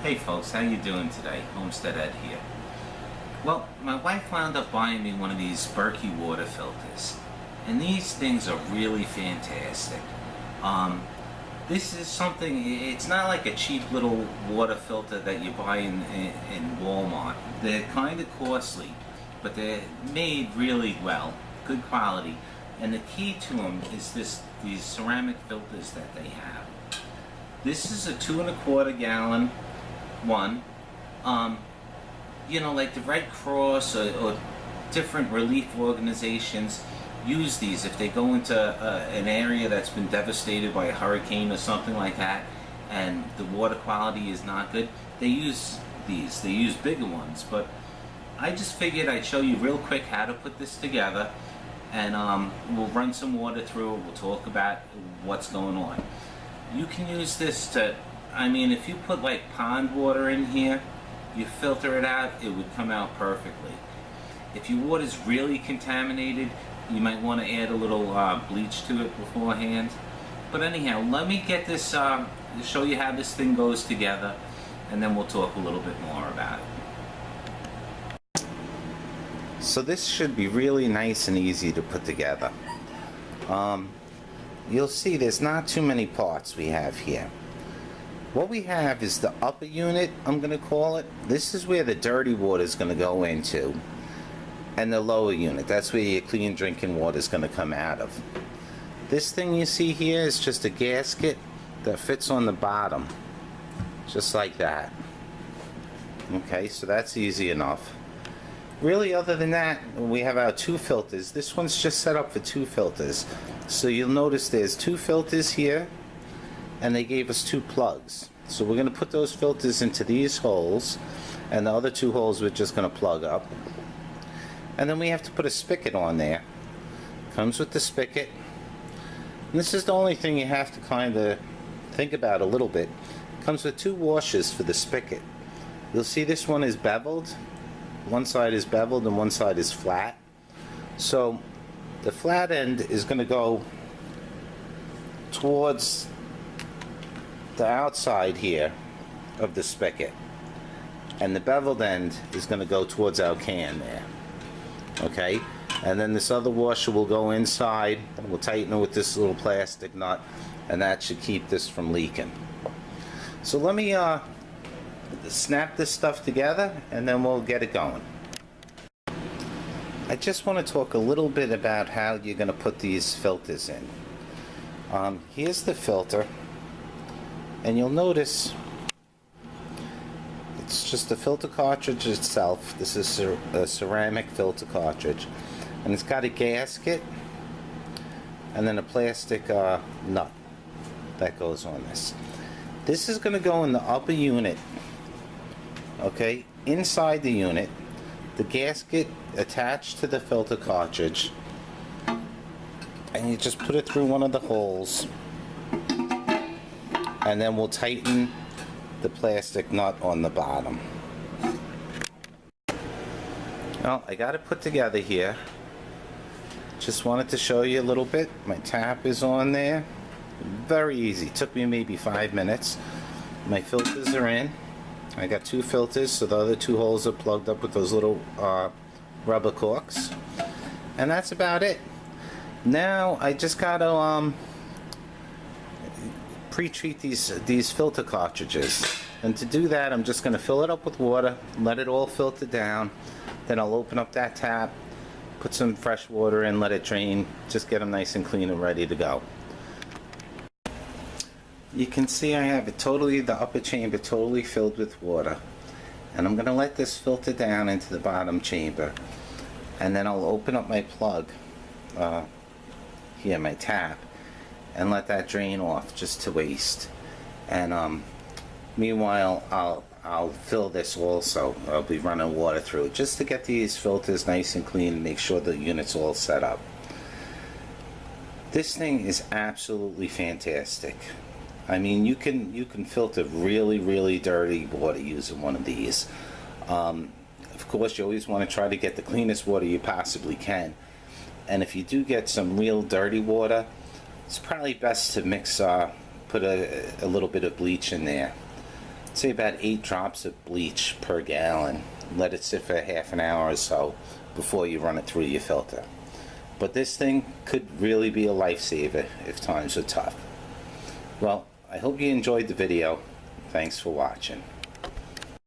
Hey folks, how you doing today? Homestead Ed here. Well, my wife wound up buying me one of these Berkey water filters, and these things are really fantastic. This is something, it's not like a cheap little water filter that you buy in Walmart. They're kind of costly, but they're made really well, good quality, and the key to them is these ceramic filters that they have. This is a 2¼ gallon one. You know, like the Red Cross or different relief organizations use these if they go into an area that's been devastated by a hurricane or something like that, and the water quality is not good. They use these. They use bigger ones, but I just figured I'd show you real quick how to put this together, and we'll run some water through it. We'll talk about what's going on. You can use this to, I mean, if you put like pond water in here, you filter it out, it would come out perfectly. If your water's really contaminated, you might want to add a little bleach to it beforehand. But anyhow, let me get this, show you how this thing goes together, and then we'll talk a little bit more about it. So this should be really nice and easy to put together. You'll see there's not too many parts we have here. What we have is the upper unit, I'm going to call it. This is where the dirty water is going to go into. And the lower unit, that's where your clean drinking water is going to come out of. This thing you see here is just a gasket that fits on the bottom. Just like that. Okay, so that's easy enough. Really, other than that, we have our 2 filters. This one's just set up for 2 filters. So you'll notice there's 2 filters here, and they gave us 2 plugs. So we're going to put those filters into these holes, and the other 2 holes we're just going to plug up. And then we have to put a spigot on there. Comes with the spigot. And this is the only thing you have to kind of think about a little bit. Comes with 2 washers for the spigot. You'll see this one is beveled. One side is beveled and one side is flat. So the flat end is going to go towards the outside here of the spigot, and the beveled end is going to go towards our can there. Okay, and then this other washer will go inside, and we'll tighten it with this little plastic nut, and that should keep this from leaking. So let me snap this stuff together, and then we'll get it going. I just want to talk a little bit about how you're going to put these filters in. Here's the filter, and you'll notice it's just the filter cartridge itself. This is a ceramic filter cartridge, and it's got a gasket and then a plastic nut that goes on this. This is going to go in the upper unit. Okay, inside the unit, the gasket attached to the filter cartridge, and you just put it through one of the holes, and then we'll tighten the plastic nut on the bottom. Well, I got it put together here. Just wanted to show you a little bit. My tap is on there. Very easy. Took me maybe 5 minutes. My filters are in. I got 2 filters, so the other 2 holes are plugged up with those little rubber corks, and that's about it. Now I just got to pre-treat these filter cartridges, and to do that I'm just going to fill it up with water, let it all filter down, then I'll open up that tap, put some fresh water in, let it drain, just get them nice and clean and ready to go. You can see I have it totally, the upper chamber totally filled with water, and I'm going to let this filter down into the bottom chamber, and then I'll open up my plug here, my tap, and let that drain off just to waste. And meanwhile I'll fill this also. I'll be running water through it just to get these filters nice and clean and make sure the unit's all set up. This thing is absolutely fantastic. I mean, you can filter really dirty water using one of these. Of course, you always want to try to get the cleanest water you possibly can. And if you do get some real dirty water, it's probably best to mix, put a little bit of bleach in there say about 8 drops of bleach per gallon. Let it sit for half an hour or so before you run it through your filter. But this thing could really be a lifesaver if times are tough. Well, I hope you enjoyed the video. Thanks for watching.